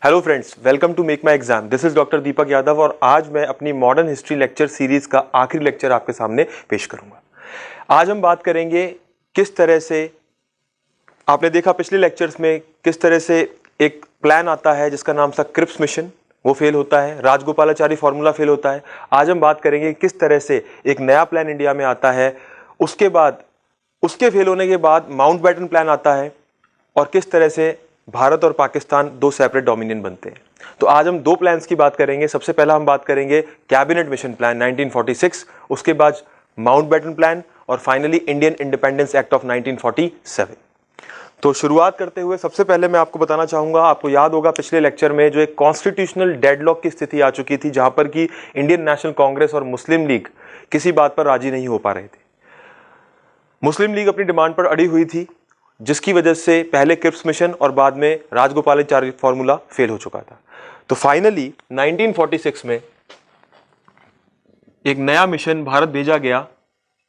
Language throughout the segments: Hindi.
Hello friends, welcome to make my exam. This is doctor Deepak Yadav और आज मैं अपनी मॉडर्न हिस्ट्री लेक्चर सीरीज का आखिरी लेक्चर आपके सामने पेश करूंगा। आज हम बात करेंगे किस तरह से आपने देखा पिछले लेक्चर्स में किस तरह से एक प्लान आता है जिसका नाम था क्रिप्स मिशन, वो फेल होता है, राजगोपालाचारी फॉर्मूला फेल होता है। आज हम बात करेंगे किस तरह से एक नया प्लान इंडिया में आता है, उसके बाद उसके फेल होने के बाद माउंटबेटन प्लान आता है और किस तरह से भारत और पाकिस्तान दो सेपरेट डोमिनियन बनते हैं। तो आज हम दो प्लान्स की बात करेंगे। सबसे पहला हम बात करेंगे कैबिनेट मिशन प्लान 1946, उसके बाद माउंटबेटन प्लान और finally Indian Independence act of 1947। तो शुरुआत करते हुए सबसे पहले मैं आपको बताना चाहूंगा, आपको याद होगा पिछले लेक्चर में जो एक कॉन्स्टिट्यूशनल डेडलॉक की स्थिति आ चुकी थी जहां पर कि इंडियन नेशनल कांग्रेस और मुस्लिम लीग किसी बात पर राजी नहीं हो पा रहे थे। मुस्लिम लीग अपनी डिमांड पर अड़ी हुई थी जिसकी वजह से पहले क्रिप्स मिशन और बाद में राजगोपालाचारी फॉर्मूला फेल हो चुका था। तो फाइनली 1946 में एक नया मिशन भारत भेजा गया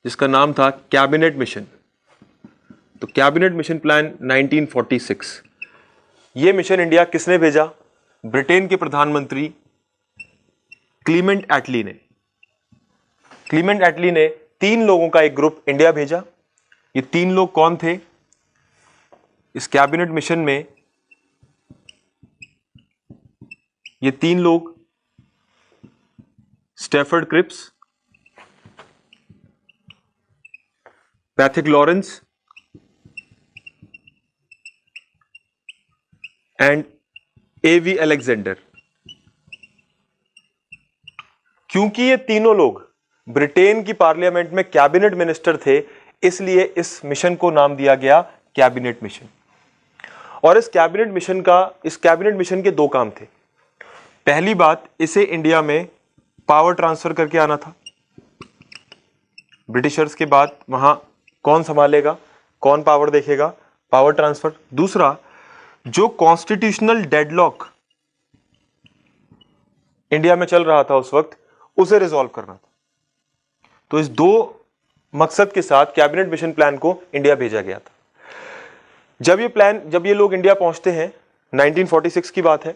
जिसका नाम था कैबिनेट मिशन। तो कैबिनेट मिशन प्लान 1946, ये मिशन इंडिया किसने भेजा? ब्रिटेन के प्रधानमंत्री क्लीमेंट एटली ने। क्लीमेंट एटली ने 3 लोगों का एक ग्रुप इंडिया भेजा। ये 3 लोग कौन थे? इस कैबिनेट मिशन में ये 3 लोग Stafford Cripps, Pethick Lawrence and AV Alexander. क्योंकि ये तीनों लोग ब्रिटेन की पार्लियामेंट में कैबिनेट मिनिस्टर थे, इसलिए इस मिशन को नाम दिया गया कैबिनेट मिशन। और इस कैबिनेट मिशन के 2 काम थे। पहली बात, इसे इंडिया में पावर ट्रांसफर करके आना था। ब्रिटिशर्स के बाद वहां कौन संभालेगा, कौन पावर देखेगा? Power transfer. दूसरा, जो कॉन्स्टिट्यूशनल डेडलॉक इंडिया में चल रहा था उस वक्त, उसे रिजॉल्व करना था। तो इस 2 मकसद के साथ कैबिनेट मिशन प्लान को इंडिया भेजा गया था। जब ये लोग इंडिया पहुंचते हैं, 1946 की बात है,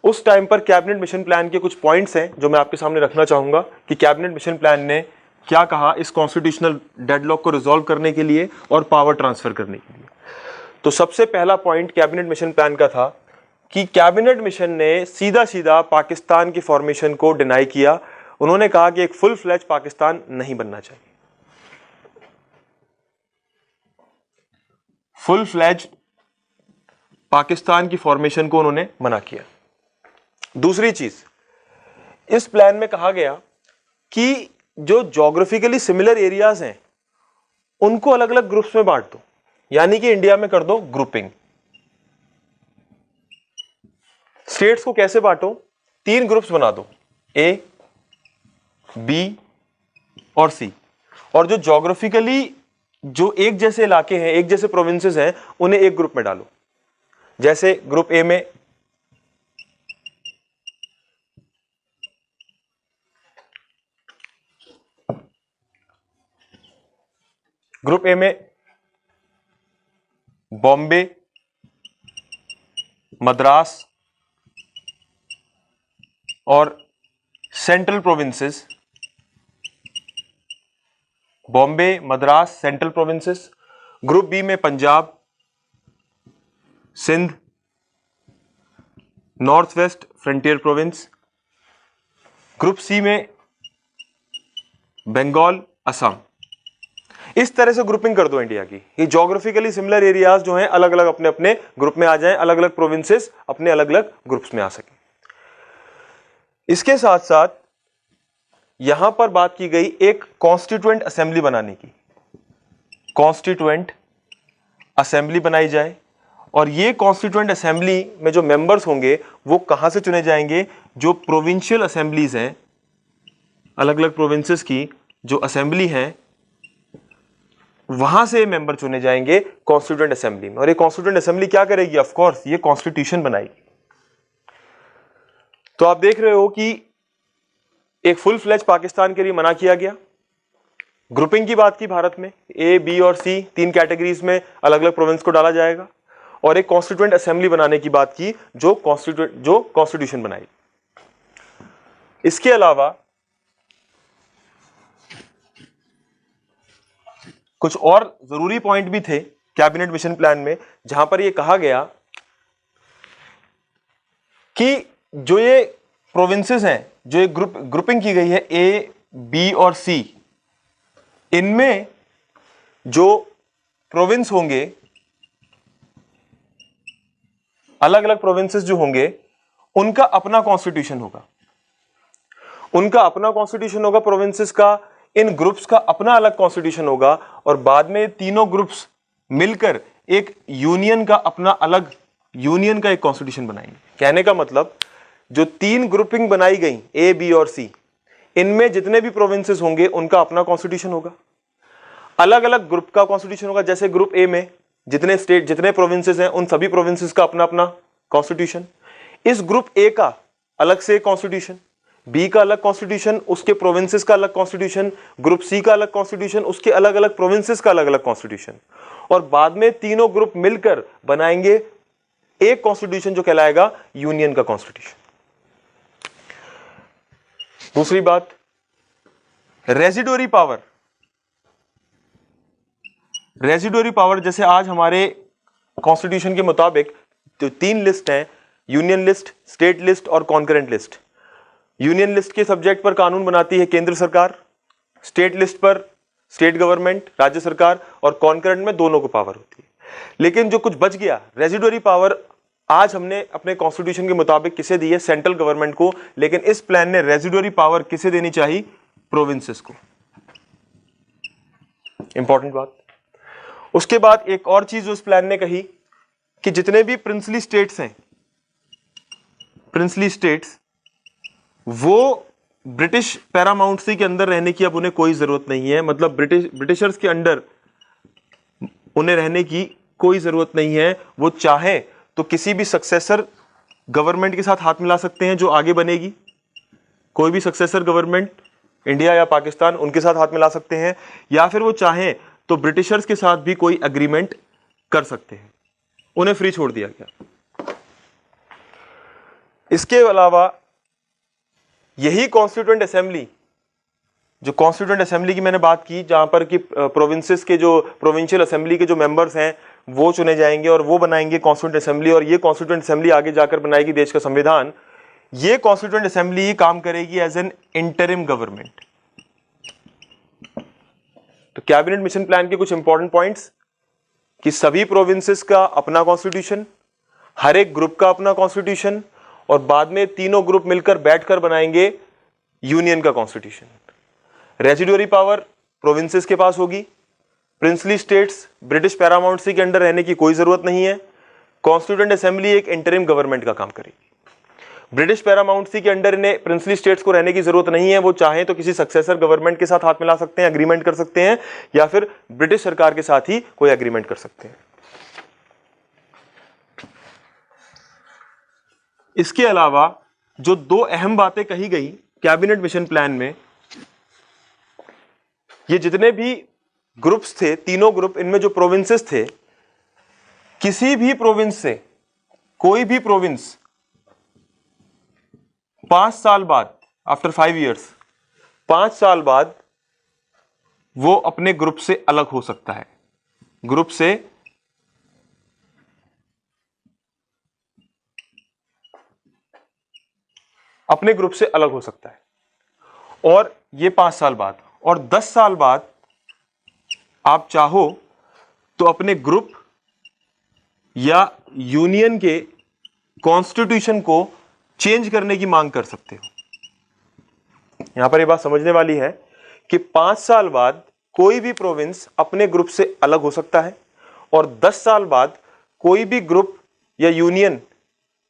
उस टाइम पर कैबिनेट मिशन प्लान के कुछ पॉइंट्स हैं जो मैं आपके सामने रखना चाहूंगा कि कैबिनेट मिशन प्लान ने क्या कहा इस कॉन्स्टिट्यूशनल डेडलॉक को रिजॉल्व करने के लिए और पावर ट्रांसफर करने के लिए। तो सबसे पहला पॉइंट कैबिनेट मिशन प्लान का था कि कैबिनेट मिशन ने सीधा सीधा पाकिस्तान की फॉर्मेशन को डिनाई किया। उन्होंने कहा कि एक फुल फ्लैज पाकिस्तान नहीं बनना चाहिए। फुल फ्लैज पाकिस्तान की फॉर्मेशन को उन्होंने मना किया। दूसरी चीज, इस प्लान में कहा गया कि जो ज्योग्राफिकली सिमिलर एरियाज हैं उनको अलग अलग ग्रुप्स में बांट दो, यानी कि इंडिया में कर दो ग्रुपिंग। स्टेट्स को कैसे बांटो? 3 ग्रुप्स बना दो, ए, बी और सी। और जो ज्योग्राफिकली जो एक जैसे इलाके हैं, एक जैसे प्रोविंसेस हैं, उन्हें एक ग्रुप में डालो। जैसे ग्रुप ए में बॉम्बे, मद्रास और Central Provinces. Bombay, Madras, Central Provinces. Group B में Punjab, Sindh, North West Frontier Province. Group C में बंगाल, असम। इस तरह से ग्रुपिंग कर दो इंडिया की। ये ज्योग्राफिकली सिमिलर एरियाज जो हैं अलग अलग अपने अपने ग्रुप में आ जाएं, अलग अलग प्रोविंसेस अपने अलग अलग ग्रुप्स में आ सकें। इसके साथ साथ यहां पर बात की गई एक कॉन्स्टिट्यूएंट असेंबली बनाने की। कॉन्स्टिट्यूएंट असेंबली बनाई जाए और ये कॉन्स्टिट्यूएंट असेंबली में जो मेंबर्स होंगे वो कहां से चुने जाएंगे? जो प्रोविंशियल असेंबलीज हैं, अलग अलग प्रोविंसेस की जो असेंबली हैं, वहां से मेंबर चुने जाएंगे कॉन्स्टिट्यूएंट असेंबली में। और ये कॉन्स्टिट्यूएंट असेंबली क्या करेगी? ऑफ कोर्स ये कॉन्स्टिट्यूशन बनाएगी। तो आप देख रहे हो कि एक फुल फ्लैज पाकिस्तान के लिए मना किया गया। ग्रुपिंग की बात की भारत में, ए, बी और सी 3 कैटेगरीज में अलग अलग प्रोविंस को डाला जाएगा। और एक कॉन्स्टिट्यूएंट असेंबली बनाने की बात की जो कॉन्स्टिट्यूशन बनाई। इसके अलावा कुछ और जरूरी पॉइंट भी थे कैबिनेट मिशन प्लान में, जहां पर यह कहा गया कि जो ये प्रोविंसेस हैं, जो एक ग्रुपिंग की गई है ए, बी और सी, इनमें जो प्रोविंस होंगे, अलग अलग प्रोविंसेस जो होंगे, उनका अपना कॉन्स्टिट्यूशन होगा। उनका अपना कॉन्स्टिट्यूशन होगा प्रोविंसेस का, इन ग्रुप्स का अपना अलग कॉन्स्टिट्यूशन होगा, और बाद में तीनों ग्रुप्स मिलकर एक यूनियन का अपना अलग यूनियन का एक कॉन्स्टिट्यूशन बनाएंगे। कहने का मतलब जो तीन ग्रुपिंग बनाई गई ए, बी और सी, इनमें जितने भी प्रोविंसेस होंगे उनका अपना कॉन्स्टिट्यूशन होगा, अलग अलग ग्रुप का कॉन्स्टिट्यूशन होगा। जैसे ग्रुप ए में जितने स्टेट, जितने प्रोविंसेस हैं, उन सभी प्रोविंसेस का अपना अपना कॉन्स्टिट्यूशन। इस ग्रुप ए का अलग से कॉन्स्टिट्यूशन, बी का अलग कॉन्स्टिट्यूशन, उसके प्रोविंसेस का अलग कॉन्स्टिट्यूशन, ग्रुप सी का अलग कॉन्स्टिट्यूशन, उसके अलग अलग प्रोविंसेस का अलग अलग कॉन्स्टिट्यूशन, और बाद में तीनों ग्रुप मिलकर बनाएंगे एक कॉन्स्टिट्यूशन जो कहलाएगा यूनियन का कॉन्स्टिट्यूशन। दूसरी बात, रेजिडोरी पावर। रेजिडोरी पावर, जैसे आज हमारे कॉन्स्टिट्यूशन के मुताबिक जो तीन लिस्ट हैं, यूनियन लिस्ट, स्टेट लिस्ट और कॉन्करेंट लिस्ट। यूनियन लिस्ट के सब्जेक्ट पर कानून बनाती है केंद्र सरकार, स्टेट लिस्ट पर स्टेट गवर्नमेंट, राज्य सरकार, और कॉन्करेंट में दोनों को पावर होती है। लेकिन जो कुछ बच गया, रेजिडोरी पावर, आज हमने अपने कॉन्स्टिट्यूशन के मुताबिक किसे दी है? सेंट्रल गवर्नमेंट को। लेकिन इस प्लान ने रेजिडोरी पावर किसे देनी चाहिए? प्रोविंसेस को। इंपॉर्टेंट बात। उसके बाद एक और चीज उस प्लान ने कही कि जितने भी प्रिंसली स्टेट्स हैं, प्रिंसली स्टेट्स, वो ब्रिटिश पैरामाउंट्सी के अंदर रहने की अब उन्हें कोई जरूरत नहीं है। मतलब ब्रिटिशर्स के अंडर उन्हें रहने की कोई जरूरत नहीं है। वो चाहे तो किसी भी सक्सेसर गवर्नमेंट के साथ हाथ मिला सकते हैं जो आगे बनेगी। कोई भी सक्सेसर गवर्नमेंट, इंडिया या पाकिस्तान, उनके साथ हाथ मिला सकते हैं, या फिर वो चाहें तो ब्रिटिशर्स के साथ भी कोई एग्रीमेंट कर सकते हैं। उन्हें फ्री छोड़ दिया गया। इसके अलावा यही कॉन्स्टिट्यूएंट असेंबली, जो कॉन्स्टिट्यूएंट असेंबली की मैंने बात की, जहां पर कि प्रोविंसेस के जो प्रोविंशियल असेंबली के जो मेंबर्स हैं वो चुने जाएंगे और वो बनाएंगे कॉन्स्टिट्यूएंट असेंबली, और ये कॉन्स्टिट्यूएंट असेंबली आगे जाकर बनाएगी देश का संविधान। ये कॉन्स्टिट्यूएंट असेंबली ही काम करेगी एज एन इंटरिम गवर्नमेंट। तो कैबिनेट मिशन प्लान के कुछ इंपॉर्टेंट पॉइंट्स कि सभी प्रोविंसेस का अपना कॉन्स्टिट्यूशन, हर एक ग्रुप का अपना कॉन्स्टिट्यूशन, और बाद में तीनों ग्रुप मिलकर बैठकर बनाएंगे यूनियन का कॉन्स्टिट्यूशन। रेजिडोरी पावर प्रोविंसेस के पास होगी। प्रिंसली स्टेट्स ब्रिटिश पैरामाउंट्सी के अंडर रहने की कोई जरूरत नहीं है। कॉन्स्टिट्यूएंट असेंबली एक इंटरिम गवर्नमेंट का काम करेगी। ब्रिटिश पैरामाउंट्सी के अंडर इन्हें प्रिंसली स्टेट्स को रहने की जरूरत नहीं है। वो चाहें तो किसी सक्सेसर गवर्नमेंट के साथ हाथ मिला सकते हैं, एग्रीमेंट कर सकते हैं, या फिर ब्रिटिश सरकार के साथ ही कोई एग्रीमेंट कर सकते हैं। इसके अलावा जो दो अहम बातें कही गई कैबिनेट मिशन प्लान में, ये जितने भी ग्रुप्स थे, तीनों ग्रुप, इनमें जो प्रोविंसेस थे, किसी भी प्रोविंस से कोई भी प्रोविंस 5 साल बाद, आफ्टर 5 ईयर्स, 5 साल बाद वो अपने ग्रुप से अलग हो सकता है। ग्रुप से अपने ग्रुप से अलग हो सकता है, और ये 5 साल बाद। और 10 साल बाद आप चाहो तो अपने ग्रुप या यूनियन के कॉन्स्टिट्यूशन को चेंज करने की मांग कर सकते हो। यहां पर यह बात समझने वाली है कि 5 साल बाद कोई भी प्रोविंस अपने ग्रुप से अलग हो सकता है, और 10 साल बाद कोई भी ग्रुप या यूनियन,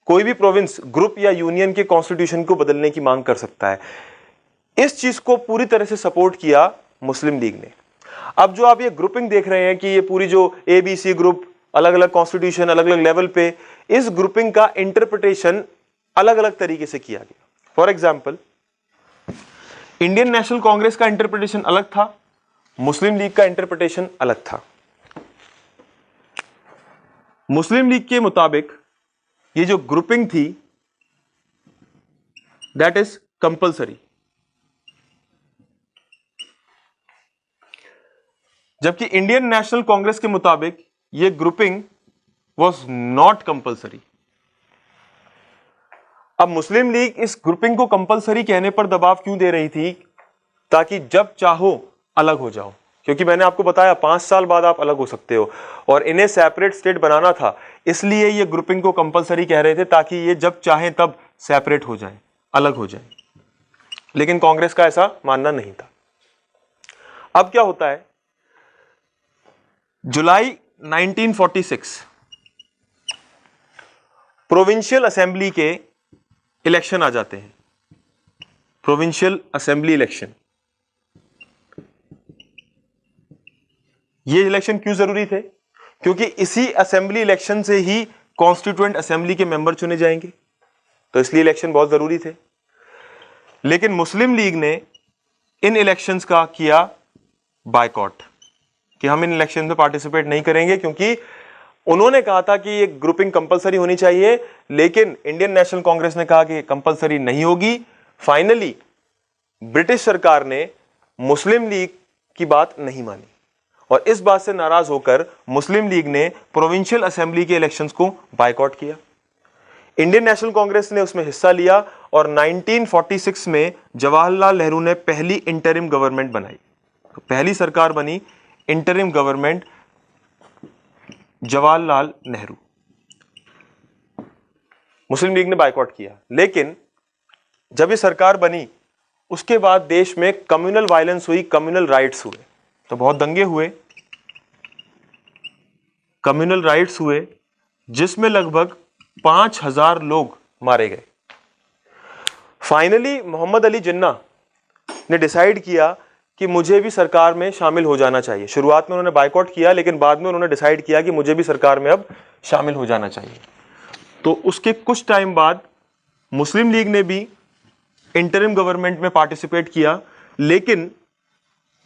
कोई भी प्रोविंस ग्रुप या यूनियन के कॉन्स्टिट्यूशन को बदलने की मांग कर सकता है। इस चीज को पूरी तरह से सपोर्ट किया मुस्लिम लीग ने। अब जो आप ये ग्रुपिंग देख रहे हैं कि ये पूरी जो ABC ग्रुप, अलग अलग कॉन्स्टिट्यूशन, अलग अलग लेवल पे, इस ग्रुपिंग का इंटरप्रिटेशन अलग अलग तरीके से किया गया। For example, Indian national Congress का इंटरप्रिटेशन अलग था, मुस्लिम लीग का इंटरप्रिटेशन अलग था। मुस्लिम लीग के मुताबिक ये जो ग्रुपिंग थी दैट इज कंपल्सरी, जबकि इंडियन नेशनल कांग्रेस के मुताबिक ये ग्रुपिंग वॉज नॉट कंपल्सरी। अब मुस्लिम लीग इस ग्रुपिंग को कंपल्सरी कहने पर दबाव क्यों दे रही थी? ताकि जब चाहो अलग हो जाओ, क्योंकि मैंने आपको बताया 5 साल बाद आप अलग हो सकते हो और इन्हें सेपरेट स्टेट बनाना था, इसलिए ये ग्रुपिंग को कंपल्सरी कह रहे थे ताकि ये जब चाहें तब सेपरेट हो जाए, अलग हो जाए। लेकिन कांग्रेस का ऐसा मानना नहीं था। अब क्या होता है, जुलाई 1946 प्रोविंशियल असेंबली के इलेक्शन आ जाते हैं। प्रोविंशियल असेंबली इलेक्शन, ये इलेक्शन क्यों जरूरी थे? क्योंकि इसी असेंबली इलेक्शन से ही कॉन्स्टिट्यूएंट असेंबली के मेंबर चुने जाएंगे, तो इसलिए इलेक्शन बहुत जरूरी थे। लेकिन मुस्लिम लीग ने इन इलेक्शंस का किया बायकॉट कि हम इन इलेक्शन में पार्टिसिपेट नहीं करेंगे, क्योंकि उन्होंने कहा था कि ये ग्रुपिंग कंपलसरी होनी चाहिए, लेकिन इंडियन नेशनल कांग्रेस ने कहा कि कंपलसरी नहीं होगी। फाइनली ब्रिटिश सरकार ने मुस्लिम लीग की बात नहीं मानी और इस बात से नाराज होकर मुस्लिम लीग ने प्रोविंशियल असेंबली के इलेक्शंस को बायकॉट किया। इंडियन नेशनल कांग्रेस ने उसमें हिस्सा लिया और 1946 में जवाहरलाल नेहरू ने पहली इंटरिम गवर्नमेंट बनाई। तो पहली सरकार बनी इंटरिम गवर्नमेंट जवाहरलाल नेहरू। मुस्लिम लीग ने बायकॉट किया, लेकिन जब ये सरकार बनी उसके बाद देश में कम्युनल वायलेंस हुई, कम्युनल राइट्स हुए, तो बहुत दंगे हुए, कम्युनल राइट्स हुए, जिसमें लगभग 5000 लोग मारे गए। फाइनली मोहम्मद अली जिन्ना ने डिसाइड किया कि मुझे भी सरकार में शामिल हो जाना चाहिए। शुरुआत में उन्होंने बायकॉट किया, लेकिन बाद में उन्होंने डिसाइड किया कि मुझे भी सरकार में अब शामिल हो जाना चाहिए। तो उसके कुछ टाइम बाद मुस्लिम लीग ने भी इंटरिम गवर्नमेंट में पार्टिसिपेट किया, लेकिन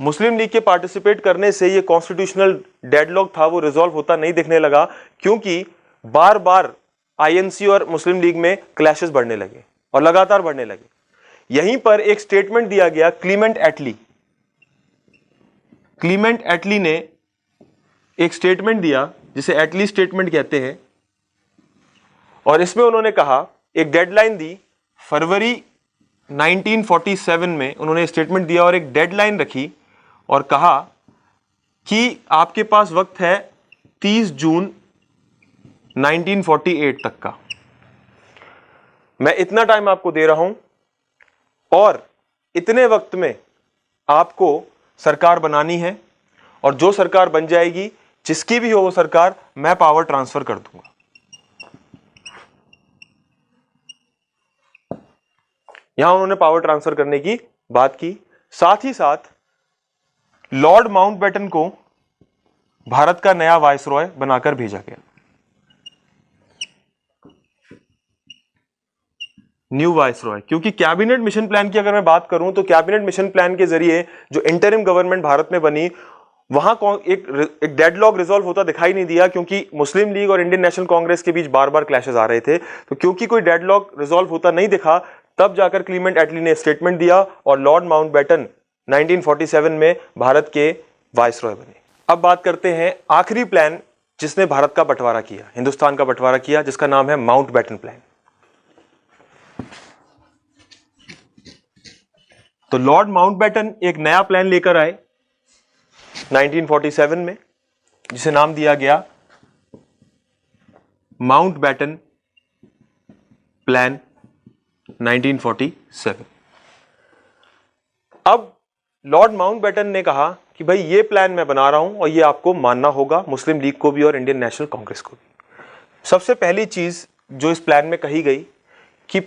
मुस्लिम लीग के पार्टिसिपेट करने से ये कॉन्स्टिट्यूशनल डेडलॉक था वो रिजॉल्व होता नहीं दिखने लगा, क्योंकि बार बार आईएनसी और मुस्लिम लीग में क्लैशेस बढ़ने लगे और लगातार बढ़ने लगे। यहीं पर एक स्टेटमेंट दिया गया क्लीमेंट एटली। क्लीमेंट एटली ने एक स्टेटमेंट दिया जिसे एटली स्टेटमेंट कहते हैं, और इसमें उन्होंने कहा, एक डेडलाइन दी फरवरी 1947 में उन्होंने स्टेटमेंट दिया और एक डेडलाइन रखी और कहा कि आपके पास वक्त है 30 जून 1948 तक का। मैं इतना टाइम आपको दे रहा हूं और इतने वक्त में आपको सरकार बनानी है, और जो सरकार बन जाएगी, जिसकी भी हो वो सरकार, मैं पावर ट्रांसफर कर दूंगा। यहां उन्होंने पावर ट्रांसफर करने की बात की। साथ ही साथ लॉर्ड माउंटबेटन को भारत का नया वायसरॉय बनाकर भेजा गया, न्यू वायसरॉय। क्योंकि कैबिनेट मिशन प्लान की अगर मैं बात करूं तो कैबिनेट मिशन प्लान के जरिए जो इंटरिम गवर्नमेंट भारत में बनी, वहां एक डेडलॉक रिजॉल्व होता दिखाई नहीं दिया, क्योंकि मुस्लिम लीग और इंडियन नेशनल कांग्रेस के बीच बार बार क्लैशेस आ रहे थे। तो क्योंकि कोई डेडलॉक रिजॉल्व होता नहीं दिखा, तब जाकर क्लीमेंट एटली ने स्टेटमेंट दिया और लॉर्ड माउंटबेटन 1947 में भारत के वायसरॉय बने। अब बात करते हैं आखिरी प्लान जिसने भारत का बंटवारा किया, हिंदुस्तान का बंटवारा किया, जिसका नाम है माउंटबेटन प्लान। तो लॉर्ड माउंटबेटन एक नया प्लान लेकर आए 1947 में, जिसे नाम दिया गया माउंटबेटन प्लान 1947। अब लॉर्ड माउंटबेटन ने कहा कि भाई ये प्लान मैं बना रहा हूं और ये आपको मानना होगा, मुस्लिम लीग को भी और इंडियन नेशनल कांग्रेस को भी। सबसे पहली चीज जो इस प्लान में कही गई कि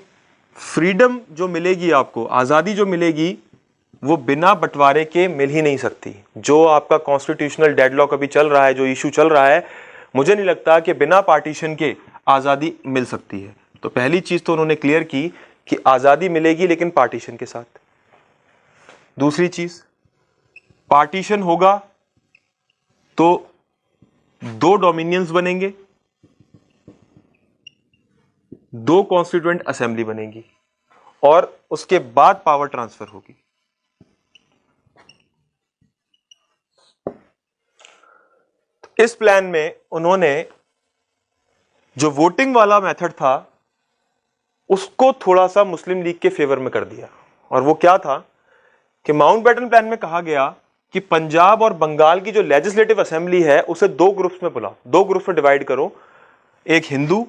फ्रीडम जो मिलेगी आपको, आजादी जो मिलेगी, वो बिना बंटवारे के मिल ही नहीं सकती। जो आपका कॉन्स्टिट्यूशनल डेडलॉक अभी चल रहा है, जो इशू चल रहा है, मुझे नहीं लगता कि बिना पार्टीशन के आजादी मिल सकती है। तो पहली चीज तो उन्होंने क्लियर की कि आजादी मिलेगी लेकिन पार्टीशन के साथ। दूसरी चीज, पार्टीशन होगा तो 2 डोमिनियंस बनेंगे, 2 कॉन्स्टिट्यूएंट असेंबली बनेगी और उसके बाद पावर ट्रांसफर होगी। इस प्लान में उन्होंने जो वोटिंग वाला मेथड था उसको थोड़ा सा मुस्लिम लीग के फेवर में कर दिया। और वो क्या था कि माउंटबेटन प्लान में कहा गया कि पंजाब और बंगाल की जो लेजिस्लेटिव असेंबली है उसे 2 ग्रुप्स में बुलाओ, 2 ग्रुप्स में डिवाइड करो, एक हिंदू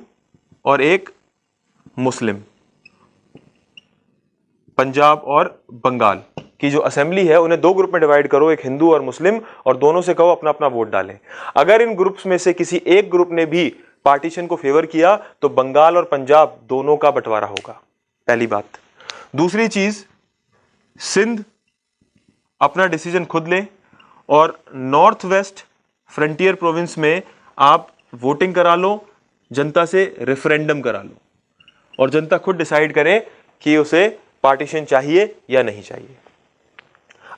और एक मुस्लिम। पंजाब और बंगाल की जो असेंबली है उन्हें 2 ग्रुप में डिवाइड करो, एक हिंदू और मुस्लिम, और दोनों से कहो अपना अपना वोट डालें। अगर इन ग्रुप्स में से किसी एक ग्रुप ने भी पार्टीशन को फेवर किया तो बंगाल और पंजाब दोनों का बंटवारा होगा, पहली बात। दूसरी चीज, सिंध अपना डिसीजन खुद ले और नॉर्थ वेस्ट फ्रंटियर प्रोविंस में आप वोटिंग करा लो, जनता से रेफरेंडम करा लो और जनता खुद डिसाइड करे कि उसे पार्टीशन चाहिए या नहीं चाहिए।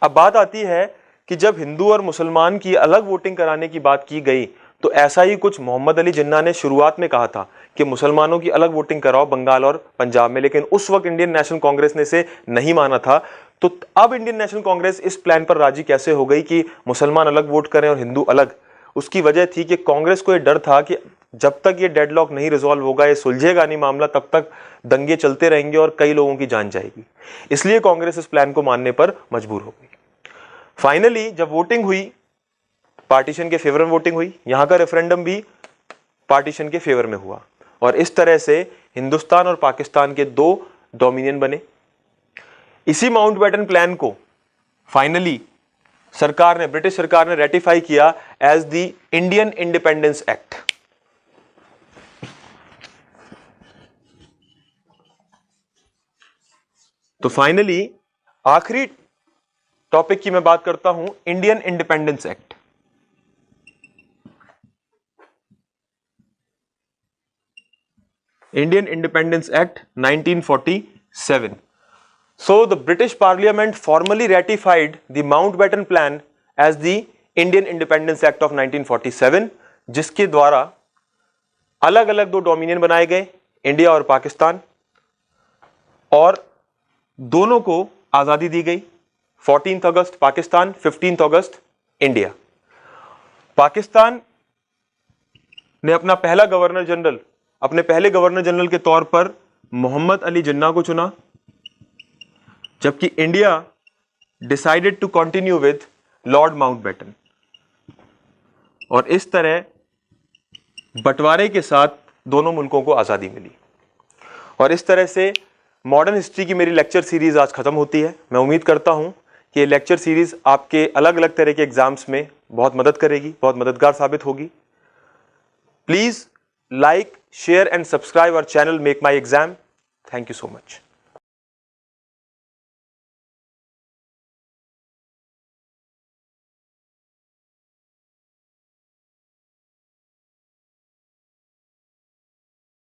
अब बात आती है कि जब हिंदू और मुसलमान की अलग वोटिंग कराने की बात की गई तो ऐसा ही कुछ मोहम्मद अली जिन्ना ने शुरुआत में कहा था कि मुसलमानों की अलग वोटिंग कराओ बंगाल और पंजाब में, लेकिन उस वक्त इंडियन नेशनल कांग्रेस ने इसे नहीं माना था। तो अब इंडियन नेशनल कांग्रेस इस प्लान पर राजी कैसे हो गई कि मुसलमान अलग वोट करें और हिंदू अलग? उसकी वजह थी कि कांग्रेस को यह डर था कि जब तक ये डेडलॉक नहीं रिजॉल्व होगा, ये सुलझेगा नहीं मामला, तब तक दंगे चलते रहेंगे और कई लोगों की जान जाएगी। इसलिए कांग्रेस इस प्लान को मानने पर मजबूर हो गई। फाइनली जब वोटिंग हुई, पार्टीशन के फेवर में वोटिंग हुई, यहां का रेफरेंडम भी पार्टीशन के फेवर में हुआ और इस तरह से हिंदुस्तान और पाकिस्तान के 2 डोमिनियन बने। इसी माउंटबेटन प्लान को फाइनली सरकार ने, ब्रिटिश सरकार ने रेटिफाई किया as the Indian Independence Act. तो फाइनली आखिरी टॉपिक की मैं बात करता हूं, Indian Independence Act. Indian Independence Act 1947. So the British Parliament formally ratified the Mountbatten Plan as the Indian Independence Act of 1947, जिसके द्वारा अलग अलग 2 डोमिनियन बनाए गए, इंडिया और पाकिस्तान, और दोनों को आजादी दी गई। 14 अगस्त पाकिस्तान, 15 अगस्त इंडिया। पाकिस्तान ने अपना पहला गवर्नर जनरल, अपने पहले गवर्नर जनरल के तौर पर मोहम्मद अली जिन्ना को चुना, जबकि India decided to continue with Lord Mountbatten. और इस तरह बंटवारे के साथ दोनों मुल्कों को आज़ादी मिली। और इस तरह से मॉडर्न हिस्ट्री की मेरी लेक्चर सीरीज आज खत्म होती है। मैं उम्मीद करता हूं कि ये लेक्चर सीरीज आपके अलग अलग तरह के एग्जाम्स में बहुत मदद करेगी, बहुत मददगार साबित होगी। Please like, share and subscribe our channel Make My Exam. Thank you so much.